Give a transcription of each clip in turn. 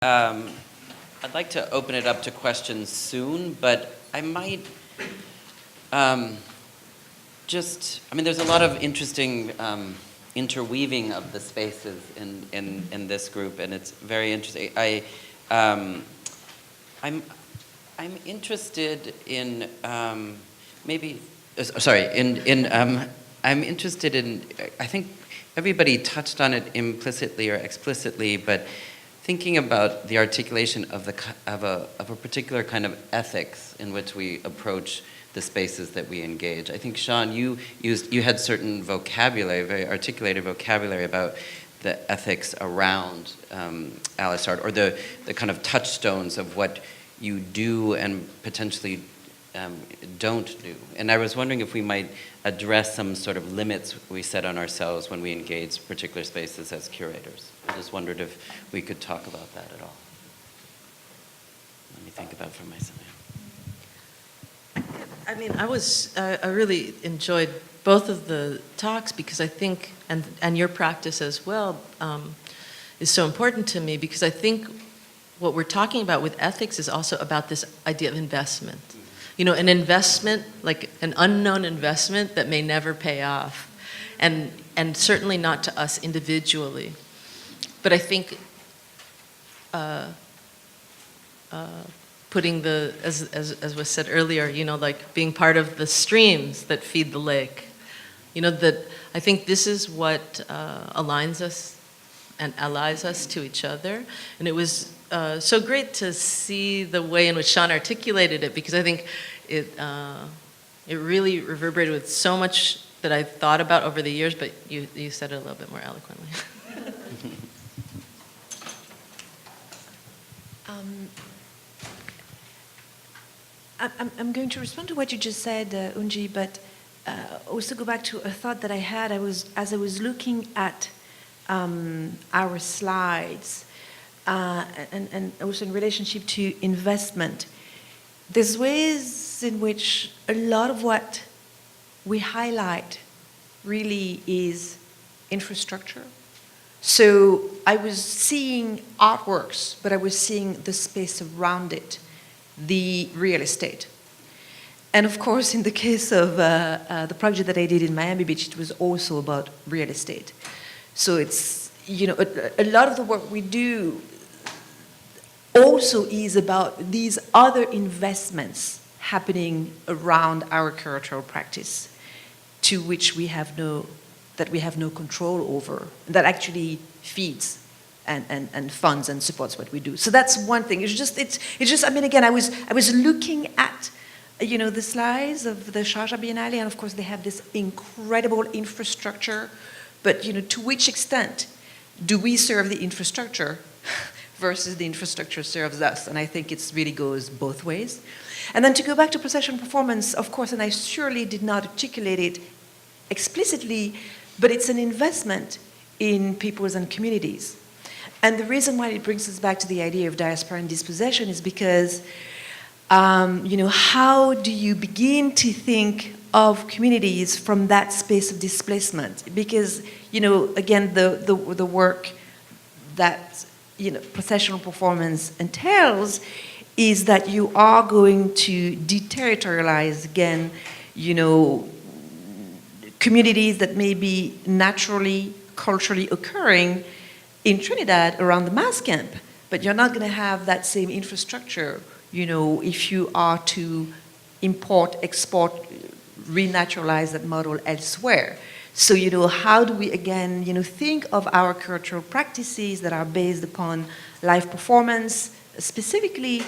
I'd like to open it up to questions soon, but I might there's a lot of interesting interweaving of the spaces in this group, and it's very interesting. I'm interested in I'm interested in, I think everybody touched on it implicitly or explicitly, but thinking about the articulation of a particular kind of ethics in which we approach the spaces that we engage. I think, Sean, you had certain vocabulary, very articulated vocabulary about the ethics around Alice Art, or the kind of touchstones of what you do and potentially don't do. And I was wondering if we might address some sort of limits we set on ourselves when we engage particular spaces as curators. I just wondered if we could talk about that at all. Let me think about it for myself. I mean, I really enjoyed both of the talks because I think, and your practice as well, is so important to me, because I think what we're talking about with ethics is also about this idea of investment. You know, an investment, like an unknown investment that may never pay off, and certainly not to us individually. But I think putting as was said earlier, you know, like being part of the streams that feed the lake, you know, that I think this is what aligns us and allies us to each other. And it was so great to see the way in which Sean articulated it, because I think it really reverberated with so much that I've thought about over the years, but you said it a little bit more eloquently. I'm going to respond to what you just said, Unji, but also go back to a thought that I had. As I was looking at our slides, and also in relationship to investment, there's ways in which a lot of what we highlight really is infrastructure. So I was seeing artworks, but I was seeing the space around it, the real estate. And of course, in the case of the project that I did in Miami Beach, it was also about real estate. So it's, you know, a lot of the work we do also is about these other investments happening around our curatorial practice, to which we have no control over, that actually feeds and funds and supports what we do. So that's one thing. It's just. I mean, again, I was looking at, you know, the slides of the Sharjah Biennale, and of course they have this incredible infrastructure, but, you know, to which extent do we serve the infrastructure versus the infrastructure serves us? And I think it really goes both ways. And then to go back to procession performance, of course, and I surely did not articulate it explicitly, but it's an investment in peoples and communities. And the reason why it brings us back to the idea of diaspora and dispossession is because, you know, how do you begin to think of communities from that space of displacement? Because, you know, again, the work that, you know, processional performance entails is that you are going to deterritorialize, again, you know, communities that may be naturally, culturally occurring in Trinidad around the mass camp, but you're not going to have that same infrastructure, you know, if you are to import, export, renaturalize that model elsewhere. So, you know, how do we, again, you know, think of our cultural practices that are based upon live performance, specifically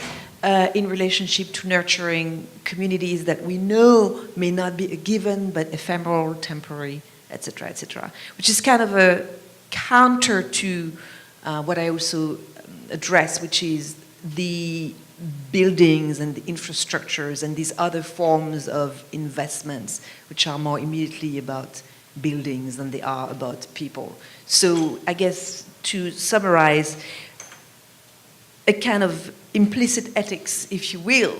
in relationship to nurturing communities that we know may not be a given, but ephemeral, temporary, et cetera, which is kind of a counter to what I also address, which is the buildings and the infrastructures and these other forms of investments, which are more immediately about buildings than they are about people. So I guess to summarize, a kind of implicit ethics, if you will,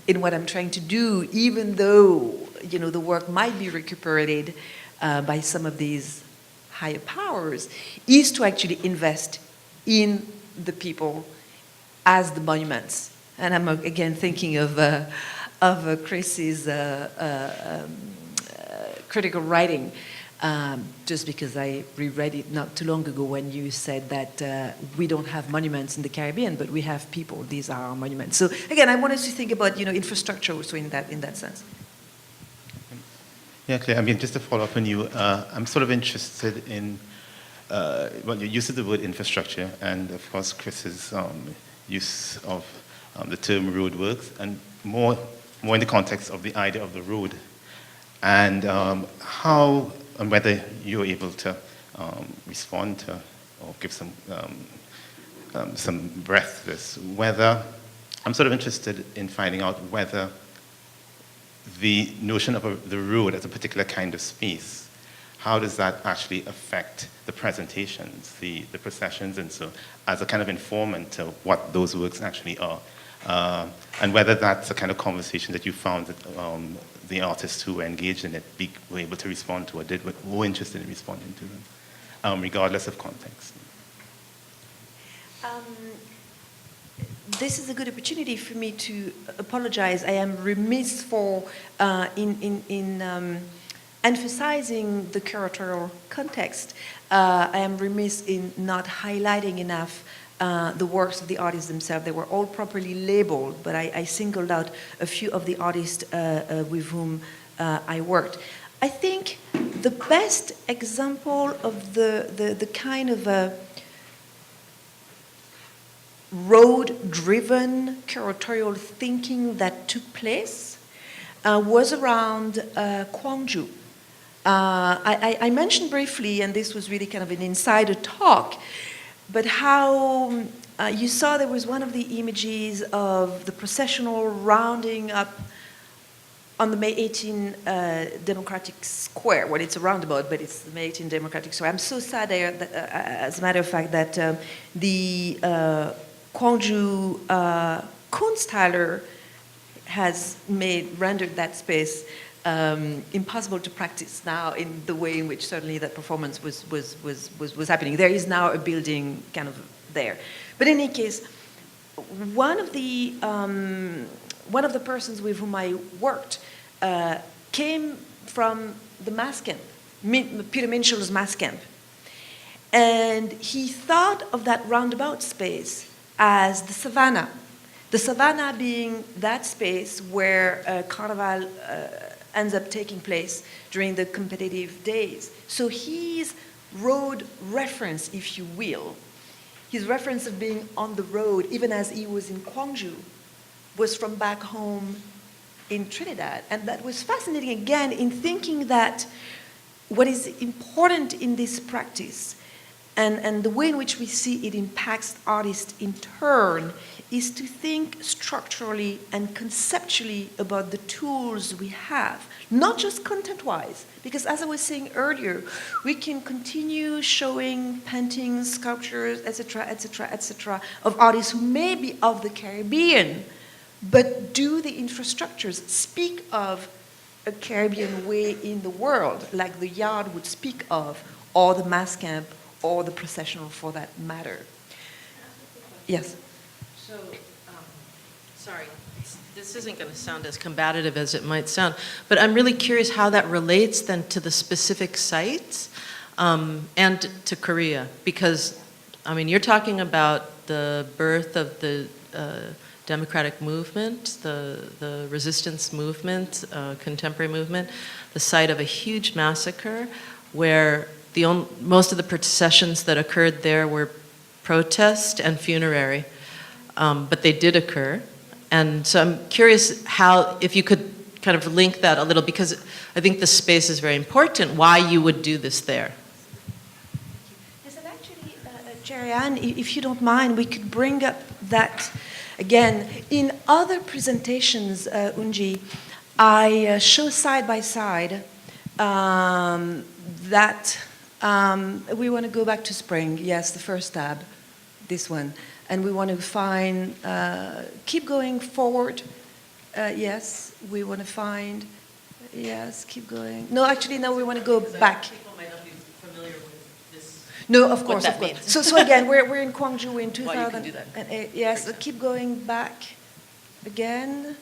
in what I'm trying to do, even though, you know, the work might be recuperated by some of these higher powers, is to actually invest in the people, as the monuments. And I'm again thinking of Chris's critical writing, just because I reread it not too long ago when you said that we don't have monuments in the Caribbean, but we have people. These are our monuments. So again, I wanted to think about infrastructure also in that sense. Yeah, Claire, I mean, just to follow up on you, I'm sort of interested in, well, your use of the word infrastructure, and of course, Chris's use of the term roadworks, and more in the context of the idea of the road, and how and whether you're able to respond to or give some breadth to this. Whether I'm sort of interested in finding out whether the notion of the road as a particular kind of space, how does that actually affect the presentations, the processions, and so as a kind of informant to what those works actually are, and whether that's a kind of conversation that you found that the artists who were engaged in it were able to respond to, or were interested in responding to them, regardless of context. This is a good opportunity for me to apologize. I am remiss for in emphasizing the curatorial context. I am remiss in not highlighting enough the works of the artists themselves. They were all properly labeled, but I singled out a few of the artists with whom I worked. I think the best example of the kind of road-driven curatorial thinking that took place was around Gwangju. I mentioned briefly, and this was really kind of an insider talk, but how you saw there was one of the images of the processional rounding up on the May 18 Democratic Square. Well, it's a roundabout, but it's the May 18 Democratic Square. I'm so sad, as a matter of fact, that the Gwangju Kunsthalle has rendered that space impossible to practice now in the way in which certainly that performance was happening. There is now a building kind of there. But in any case, one of the persons with whom I worked came from the Mass Camp, Peter Minshall's Mass Camp. And he thought of that roundabout space as the savannah. The savannah being that space where Carnival ends up taking place during the competitive days. So his road reference, if you will, his reference of being on the road, even as he was in Gwangju, was from back home in Trinidad. And that was fascinating, again, in thinking that what is important in this practice and the way in which we see it impacts artists in turn is to think structurally and conceptually about the tools we have, not just content-wise, because as I was saying earlier, we can continue showing paintings, sculptures, etc., of artists who may be of the Caribbean, but do the infrastructures speak of a Caribbean way in the world, like the Yard would speak of, or the Mass Camp, or the processional for that matter. Yes? So, sorry, this isn't going to sound as combative as it might sound, but I'm really curious how that relates then to the specific sites and to Korea, because, I mean, you're talking about the birth of the democratic movement, the resistance movement, contemporary movement, the site of a huge massacre where most of the processions that occurred there were protest and funerary. But they did occur. And so I'm curious if you could kind of link that a little, because I think the space is very important, why you would do this there. Yes, and actually, Jerry-Ann, if you don't mind, we could bring up that, again, in other presentations, Unji, I show side by side that we want to go back to spring. Yes, the first tab, this one. And we want to find, keep going forward. Yes, we want to find, yes, keep going. No, actually, no, we want to go back. People might not be familiar with this. No, of course, that of course. means. So again, we're in Gwangju in Why you can do that. 2008. Yes, so keep going back again.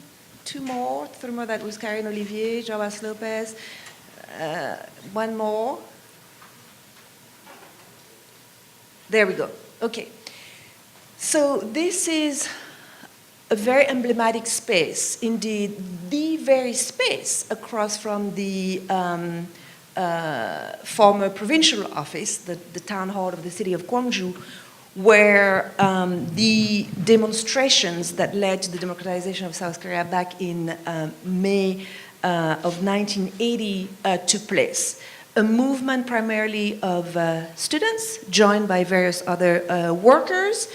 Two more. That was Karine Olivier, Jarbas Lopez. One more. There we go. Okay. So this is a very emblematic space, indeed, the very space across from the former provincial office, the town hall of the city of Gwangju, where the demonstrations that led to the democratization of South Korea back in May of 1980 took place. A movement primarily of students joined by various other workers.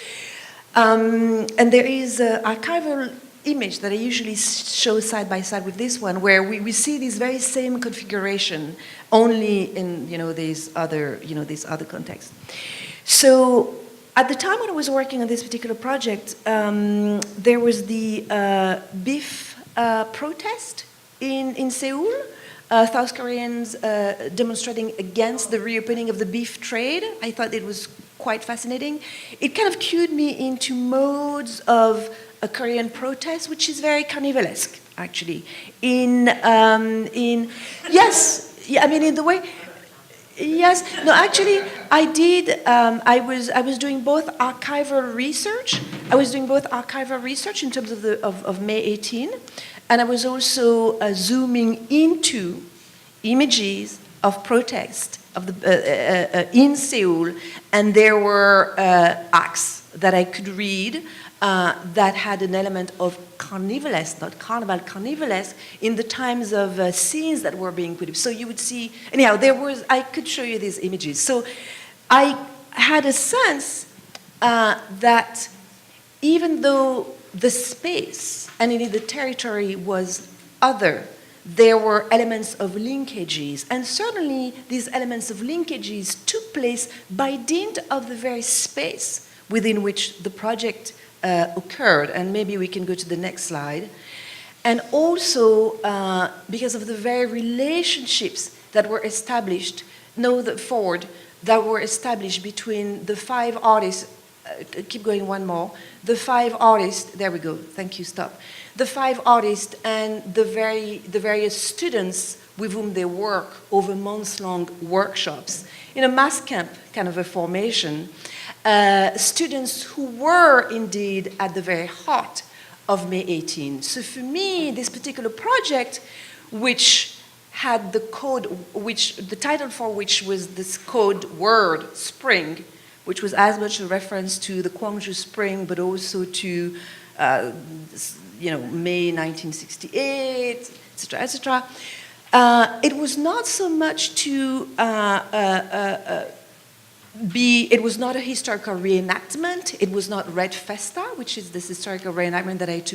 And there is an archival image that I usually show side by side with this one, where we see this very same configuration, only in these other contexts. So at the time when I was working on this particular project, there was the beef protest in Seoul. South Koreans demonstrating against the reopening of the beef trade. I thought it was quite fascinating. It kind of cued me into modes of a Korean protest, which is very carnivalesque, actually. Yes, yeah, I mean, in the way. Yes, no, actually, I did. I was doing both archival research. I was doing both archival research in terms of May 18, and I was also zooming into images of protest in Seoul, and there were acts that I could read that had an element of carnivalesque, not carnival, carnivalesque, in the times of scenes that were being put up. So you would see, anyhow, I could show you these images. So I had a sense that even though the space, and indeed the territory was other, there were elements of linkages, and certainly these elements of linkages took place by dint of the very space within which the project occurred, and maybe we can go to the next slide. And also because of the very relationships that were established, that were established between the 5 artists, keep going one more, the 5 artists, there we go, thank you, stop. The 5 artists and the various students with whom they work over months-long workshops in a mass camp kind of a formation. Students who were indeed at the very heart of May 18. So for me, this particular project, which had the code, the title for which was this code word, spring, which was as much a reference to the Gwangju Spring, but also to May 1968, etc., etc. It was not so much to it was not a historical reenactment. It was not Red Festa, which is this historical reenactment that takes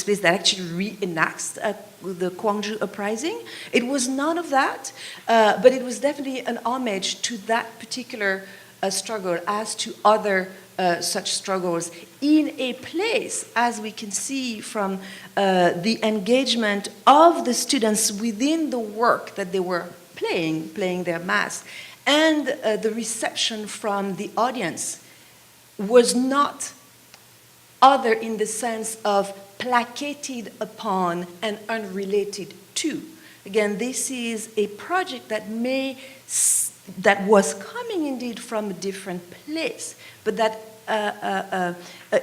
place, that actually reenacts the Gwangju uprising. It was none of that, but it was definitely an homage to that particular struggle, as to other such struggles in a place, as we can see from the engagement of the students within the work that they were playing their mass. And the reception from the audience was not other in the sense of placated upon and unrelated to. Again, this is a project that was coming indeed from a different place, but that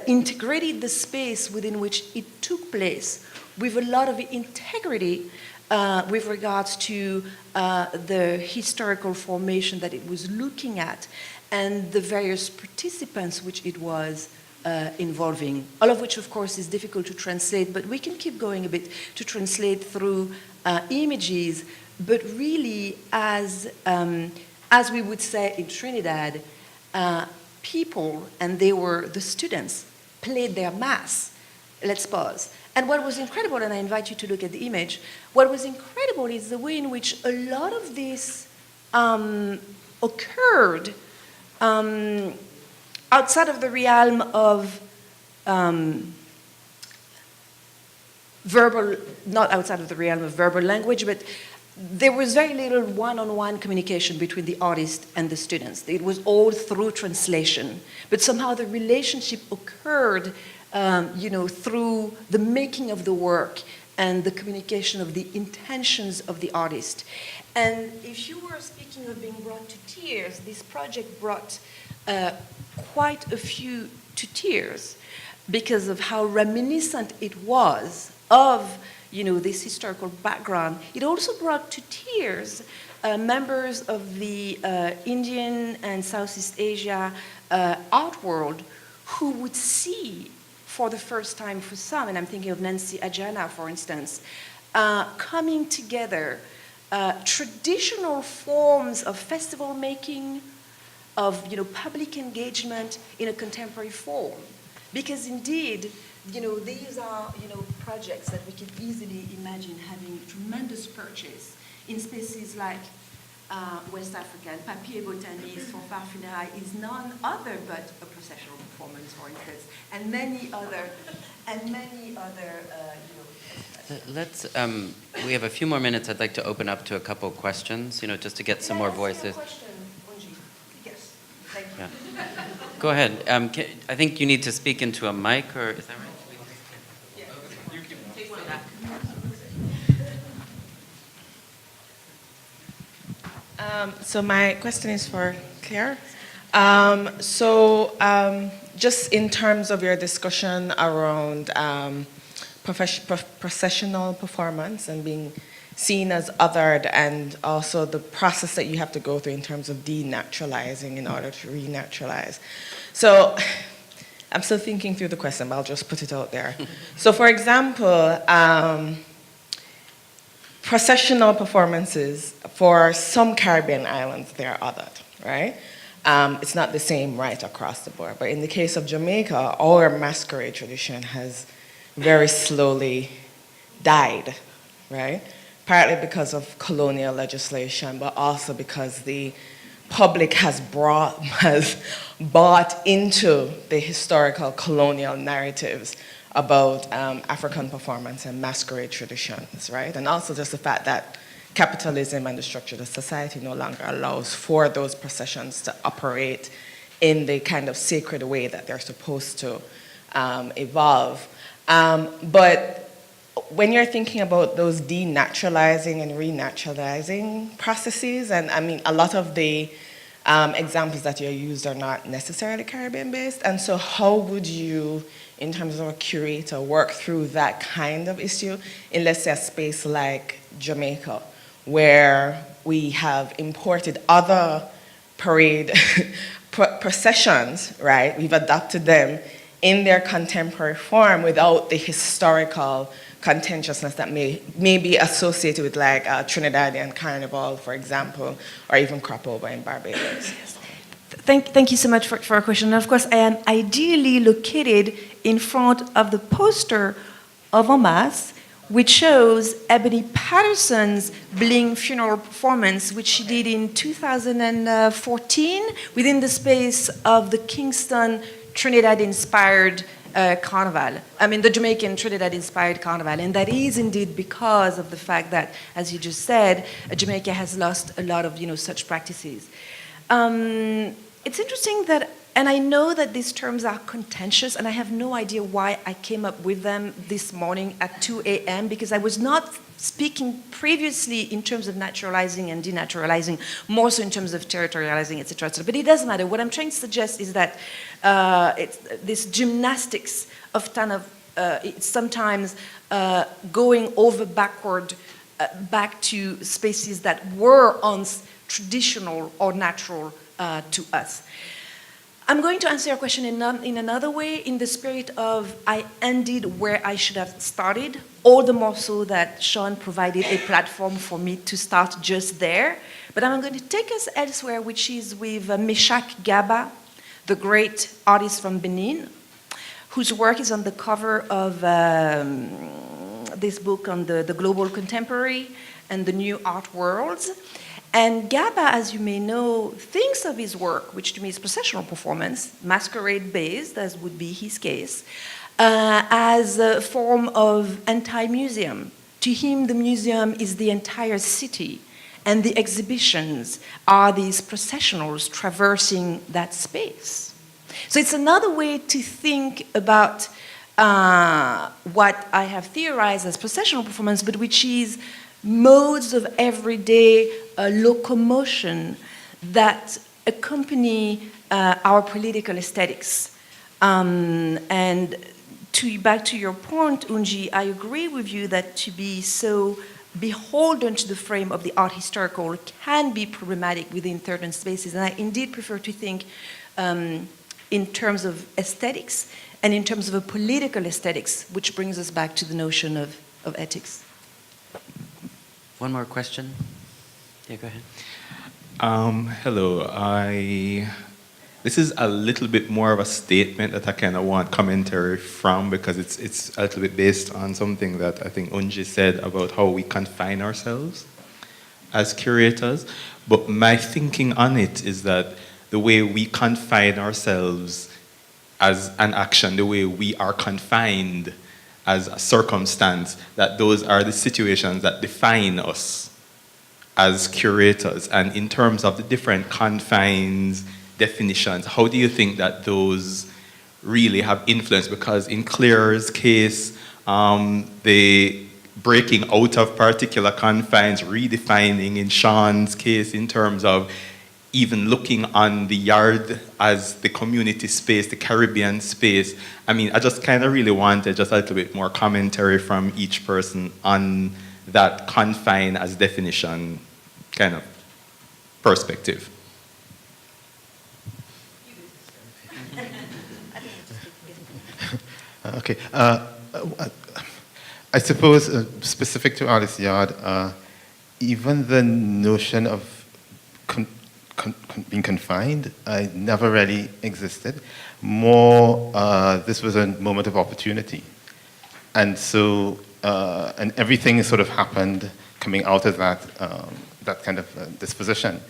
integrated the space within which it took place with a lot of integrity with regards to the historical formation that it was looking at and the various participants which it was involving. All of which, of course, is difficult to translate, but we can keep going a bit to translate through images. But really, as we would say in Trinidad, people, and they were the students, played their mass. Let's pause. And what was incredible, and I invite you to look at the image, what was incredible is the way in which a lot of this occurred outside of the realm of verbal, not outside of the realm of verbal language, but there was very little one-on-one communication between the artist and the students. It was all through translation. But somehow the relationship occurred, through the making of the work and the communication of the intentions of the artist. And if you were speaking of being brought to tears, this project brought quite a few to tears because of how reminiscent it was of this historical background. It also brought to tears members of the Indian and Southeast Asia art world who would see for the first time for some, and I'm thinking of Nancy Ajana, for instance, coming together, traditional forms of festival making, of public engagement in a contemporary form. Because indeed, these are projects that we could easily imagine having tremendous purchase in spaces like West Africa. And Papier Botaniste for Parfumerie is none other but a processional performance, for instance, and many other. Let's. We have a few more minutes. I'd like to open up to a couple of questions. Just to get some more voices. Yes, thank you. Yeah. Go ahead. I think you need to speak into a mic, or is that right? Take one back. So my question is for Claire. Just in terms of your discussion around processional performance and being seen as othered, and also the process that you have to go through in terms of denaturalizing in order to renaturalize. So I'm still thinking through the question, but I'll just put it out there. So for example, processional performances for some Caribbean islands, they're othered, right? It's not the same right across the board. But in the case of Jamaica, our masquerade tradition has very slowly died, right? Partly because of colonial legislation, but also because the public has bought into the historical colonial narratives about African performance and masquerade traditions, right? And also just the fact that capitalism and the structure of society no longer allows for those processions to operate in the kind of sacred way that they're supposed to evolve. But when you're thinking about those denaturalizing and renaturalizing processes, and I mean, a lot of the examples that you used are not necessarily Caribbean-based, and so how would you, in terms of a curator, work through that kind of issue in, let's say, a space like Jamaica, where we have imported other parade processions, right? We've adopted them in their contemporary form without the historical contentiousness that may be associated with like Trinidadian Carnival, for example, or even Crop Over in Barbados. Thank you so much for a question. And of course, I am ideally located in front of the poster of En Masse, which shows Ebony Patterson's Bling funeral performance, which she did in 2014 within the space of the Kingston Trinidad-inspired carnival. I mean, the Jamaican Trinidad-inspired carnival. And that is indeed because of the fact that, as you just said, Jamaica has lost a lot of, such practices. It's interesting that, and I know that these terms are contentious, and I have no idea why I came up with them this morning at 2 a.m., because I was not speaking previously in terms of naturalizing and denaturalizing, more so in terms of territorializing, etc., etc. But it doesn't matter. What I'm trying to suggest is that it's this gymnastics of kind of it's sometimes going over backward back to spaces that were once traditional or natural to us. I'm going to answer your question in another way, in the spirit of I ended where I should have started, all the more so that Sean provided a platform for me to start just there. But I'm going to take us elsewhere, which is with Meshach Gaba, the great artist from Benin, whose work is on the cover of this book on the global contemporary and the new art worlds. And Gaba, as you may know, thinks of his work, which to me is processional performance, masquerade-based, as would be his case, as a form of anti-museum, To him, the museum is the entire city, and the exhibitions are these processionals traversing that space. So it's another way to think about what I have theorized as processional performance, but which is modes of everyday locomotion that accompany our political aesthetics. And back to your point, Unji, I agree with you that to be so beholden to the frame of the art historical can be problematic within certain spaces. And I indeed prefer to think in terms of aesthetics and in terms of a political aesthetics, which brings us back to the notion of ethics. One more question? Yeah, go ahead. Hello. This is a little bit more of a statement that I kind of want commentary from, because it's a little bit based on something that I think Unji said about how we confine ourselves as curators. But my thinking on it is that the way we confine ourselves as an action, the way we are confined as a circumstance, that those are the situations that define us as curators. And in terms of the different confines, definitions, how do you think that those really have influence? Because in Claire's case, the breaking out of particular confines, redefining in Sean's case in terms of even looking on the yard as the community space, the Caribbean space. I mean, I just kind of really wanted just a little bit more commentary from each person on that confine as definition kind of perspective. Okay. I suppose, specific to Alice Yard, even the notion of being confined never really existed. More, this was a moment of opportunity. And so, and everything sort of happened coming out of that, that kind of disposition.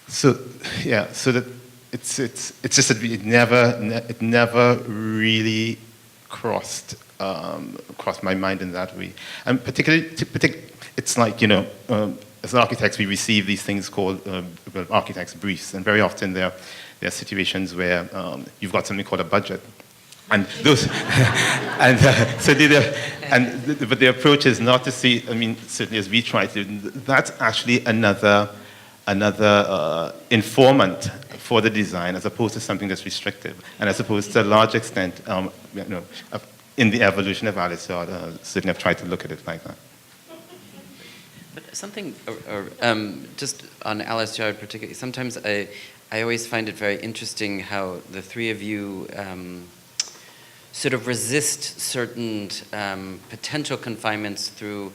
So, yeah, so that it's just that it never really crossed my mind in that way. And particularly, it's like, as architects, we receive these things called architects' briefs, and very often there are situations where you've got something called a budget, and those, and but the approach is not to see. I mean, certainly as we try to, that's actually another informant for the design, as opposed to something that's restrictive, and as opposed to a large extent, in the evolution of Alice Yard, certainly I've tried to look at it like that. But something, just on Alice Yard particularly, sometimes I always find it very interesting how the three of you sort of resist certain potential confinements through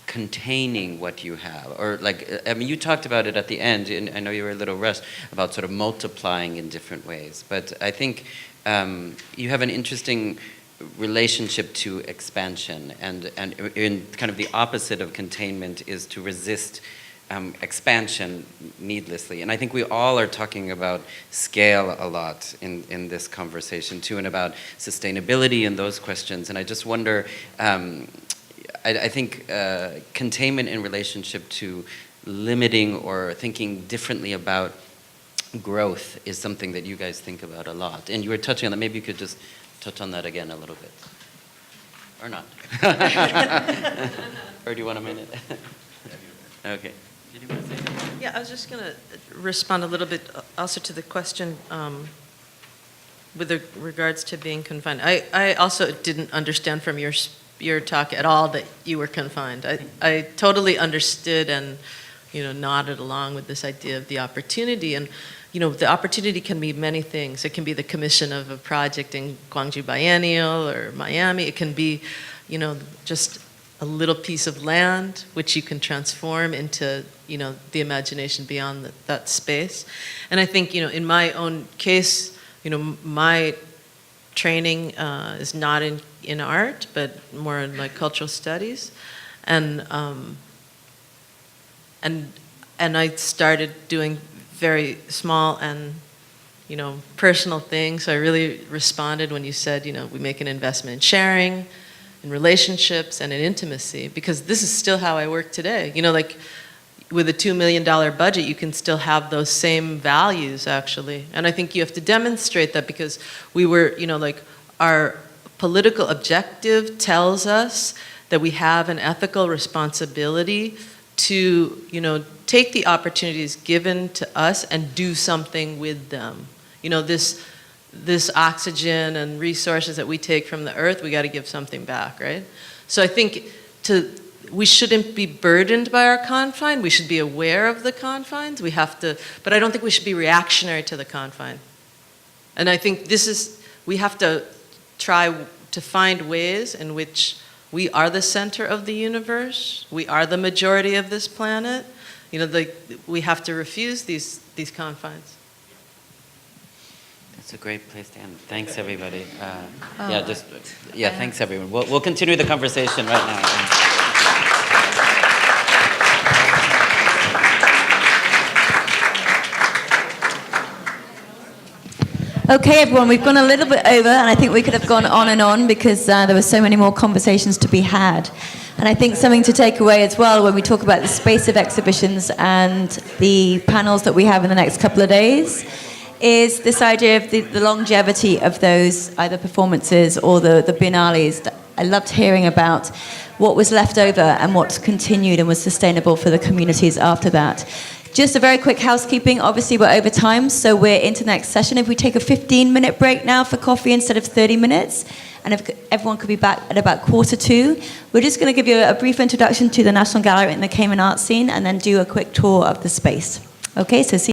containing what you have. Or like, I mean, you talked about it at the end, and I know you were a little rushed, about sort of multiplying in different ways. But I think you have an interesting relationship to expansion, and in kind of the opposite of containment is to resist expansion needlessly. And I think we all are talking about scale a lot in this conversation too, and about sustainability and those questions. And I just wonder, I think containment in relationship to limiting or thinking differently about growth is something that you guys think about a lot. And you were touching on that. Maybe you could just touch on that again a little bit. Or not. Or do you want a minute? Okay. Did you want to say something? Yeah, I was just going to respond a little bit also to the question with regards to being confined. I also didn't understand from your talk at all that you were confined. I totally understood and nodded along with this idea of the opportunity. And the opportunity can be many things. It can be the commission of a project in Gwangju Biennial or Miami. It can be, just a little piece of land which you can transform into, the imagination beyond that space. And I think, in my own case, my training is not in art, but more in like cultural studies, and I started doing very small and personal thing. So I really responded when you said, we make an investment in sharing, in relationships, and in intimacy, because this is still how I work today. Like with a $2 million budget, you can still have those same values, actually. And I think you have to demonstrate that, because we were, like our political objective tells us that we have an ethical responsibility to, take the opportunities given to us and do something with them. This oxygen and resources that we take from the earth, we got to give something back, right? So I think we shouldn't be burdened by our confine. We should be aware of the confines. But I don't think we should be reactionary to the confine. And I think we have to try to find ways in which we are the center of the universe. We are the majority of this planet. We have to refuse these confines. That's a great place to end. Thanks, everybody. Thanks, everyone. We'll continue the conversation right now. Okay, everyone, we've gone a little bit over, and I think we could have gone on and on because there were so many more conversations to be had. And I think something to take away as well when we talk about the space of exhibitions and the panels that we have in the next couple of days is this idea of the longevity of those either performances or the biennales. I loved hearing about what was left over and what's continued and was sustainable for the communities after that. Just a very quick housekeeping. Obviously, we're over time, so we're into the next session. If we take a 15-minute break now for coffee instead of 30 minutes, and if everyone could be back at about 1:45, we're just going to give you a brief introduction to the National Gallery and the Cayman art scene, and then do a quick tour of the space. Okay, so see